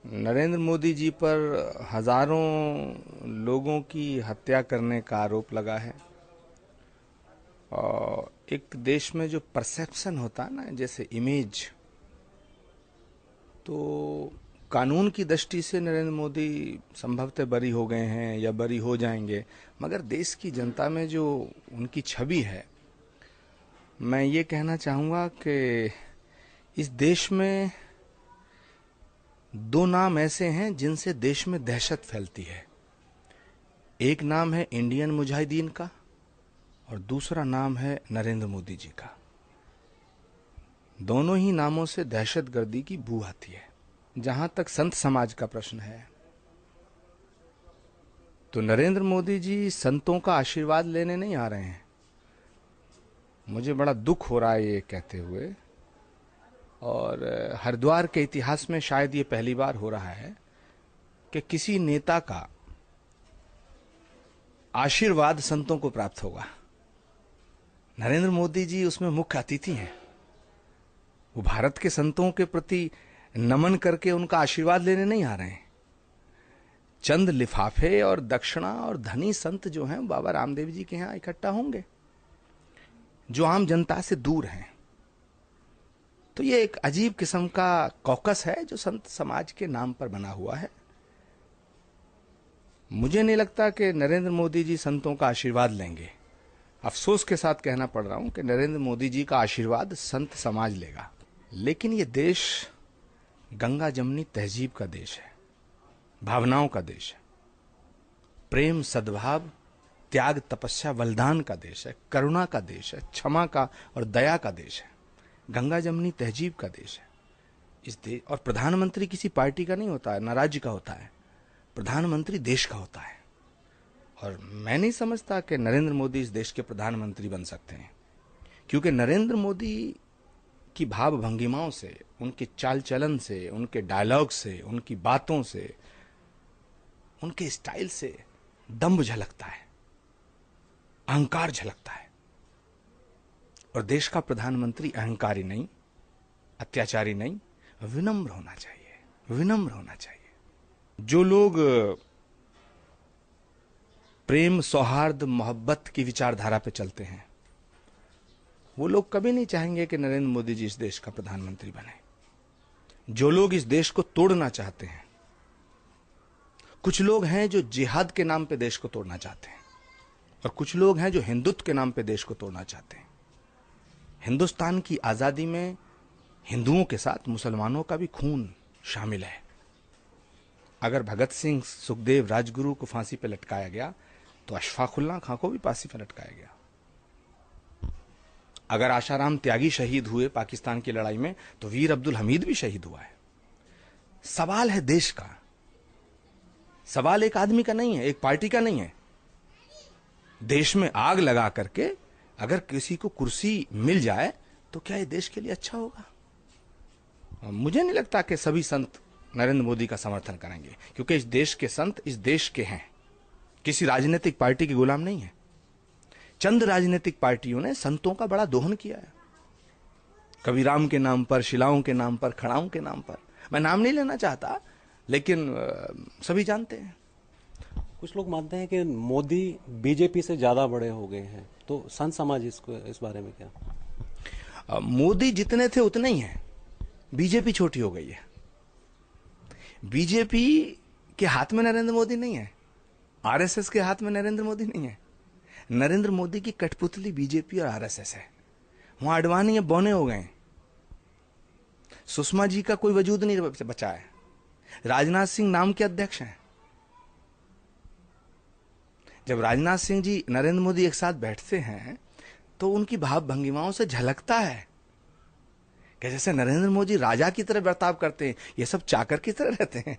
नरेंद्र मोदी जी पर हजारों लोगों की हत्या करने का आरोप लगा है। और एक देश में जो परसेप्शन होता है ना, जैसे इमेज, तो कानून की दृष्टि से नरेंद्र मोदी संभवतः बरी हो गए हैं या बरी हो जाएंगे, मगर देश की जनता में जो उनकी छवि है, मैं ये कहना चाहूँगा कि इस देश में दो नाम ऐसे हैं जिनसे देश में दहशत फैलती है। एक नाम है इंडियन मुजाहिदीन का और दूसरा नाम है नरेंद्र मोदी जी का। दोनों ही नामों से दहशतगर्दी की बू आती है। जहां तक संत समाज का प्रश्न है, तो नरेंद्र मोदी जी संतों का आशीर्वाद लेने नहीं आ रहे हैं। मुझे बड़ा दुख हो रहा है ये कहते हुए, और हरिद्वार के इतिहास में शायद ये पहली बार हो रहा है कि किसी नेता का आशीर्वाद संतों को प्राप्त होगा। नरेंद्र मोदी जी उसमें मुख्य अतिथि हैं। वो भारत के संतों के प्रति नमन करके उनका आशीर्वाद लेने नहीं आ रहे हैं। चंद लिफाफे और दक्षिणा और धनी संत जो हैं बाबा रामदेव जी के यहां इकट्ठा होंगे, जो आम जनता से दूर हैं। तो ये एक अजीब किस्म का कॉकस है जो संत समाज के नाम पर बना हुआ है। मुझे नहीं लगता कि नरेंद्र मोदी जी संतों का आशीर्वाद लेंगे। अफसोस के साथ कहना पड़ रहा हूं कि नरेंद्र मोदी जी का आशीर्वाद संत समाज लेगा। लेकिन ये देश गंगा जमनी तहजीब का देश है, भावनाओं का देश है, प्रेम सद्भाव त्याग तपस्या बलिदान का देश है, करुणा का देश है, क्षमा का और दया का देश है, गंगा जमनी तहजीब का देश है इस देश। और प्रधानमंत्री किसी पार्टी का नहीं होता है, न राज्य का होता है, प्रधानमंत्री देश का होता है। और मैं नहीं समझता कि नरेंद्र मोदी इस देश के प्रधानमंत्री बन सकते हैं, क्योंकि नरेंद्र मोदी की भाव भंगिमाओं से, उनके चाल चलन से, उनके डायलॉग से, उनकी बातों से, उनके स्टाइल से दम्भ झलकता है, अहंकार झलकता है। और देश का प्रधानमंत्री अहंकारी नहीं, अत्याचारी नहीं, विनम्र होना चाहिए, विनम्र होना चाहिए। जो लोग प्रेम सौहार्द मोहब्बत की विचारधारा पे चलते हैं, वो लोग कभी नहीं चाहेंगे कि नरेंद्र मोदी जी इस देश का प्रधानमंत्री बने। जो लोग इस देश को तोड़ना चाहते हैं, कुछ लोग हैं जो जिहाद के नाम पे देश को तोड़ना चाहते हैं, और कुछ लोग हैं जो हिंदुत्व के नाम पे देश को तोड़ना चाहते हैं। हिंदुस्तान की आजादी में हिंदुओं के साथ मुसलमानों का भी खून शामिल है। अगर भगत सिंह, सुखदेव, राजगुरु को फांसी पे लटकाया गया, तो अशफाकुल्लाह खां को भी फांसी पे लटकाया गया। अगर आशाराम त्यागी शहीद हुए पाकिस्तान की लड़ाई में, तो वीर अब्दुल हमीद भी शहीद हुआ है। सवाल है देश का, सवाल एक आदमी का नहीं है, एक पार्टी का नहीं है। देश में आग लगा करके अगर किसी को कुर्सी मिल जाए, तो क्या ये देश के लिए अच्छा होगा? मुझे नहीं लगता कि सभी संत नरेंद्र मोदी का समर्थन करेंगे, क्योंकि इस देश के संत इस देश के हैं, किसी राजनीतिक पार्टी के गुलाम नहीं है। चंद राजनीतिक पार्टियों ने संतों का बड़ा दोहन किया है, कबीराम के नाम पर, शिलाओं के नाम पर, खड़ाओं के नाम पर। मैं नाम नहीं लेना चाहता, लेकिन सभी जानते हैं। कुछ लोग मानते हैं कि मोदी बीजेपी से ज्यादा बड़े हो गए हैं, तो संत समाज इस बारे में क्या? मोदी जितने थे उतने ही हैं, बीजेपी छोटी हो गई है। बीजेपी के हाथ में नरेंद्र मोदी नहीं है, आरएसएस के हाथ में नरेंद्र मोदी नहीं है। नरेंद्र मोदी की कठपुतली बीजेपी और आरएसएस है। वहां अडवाणी या बौने हो गए, सुषमा जी का कोई वजूद नहीं बचा है, राजनाथ सिंह नाम के अध्यक्ष हैं। जब राजनाथ सिंह जी नरेंद्र मोदी एक साथ बैठते हैं, तो उनकी भाव भंगिमाओं से झलकता है कि जैसे नरेंद्र मोदी राजा की तरह बर्ताव करते हैं, ये सब चाकर की तरह रहते हैं।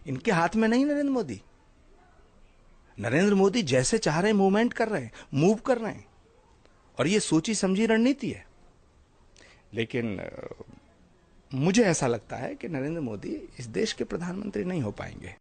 इनके हाथ में नहीं नरेंद्र मोदी। नरेंद्र मोदी जैसे चाह रहे हैं मूवमेंट कर रहे हैं, मूव कर रहे हैं, और ये सोची समझी रणनीति है। लेकिन मुझे ऐसा लगता है कि नरेंद्र मोदी इस देश के प्रधानमंत्री नहीं हो पाएंगे।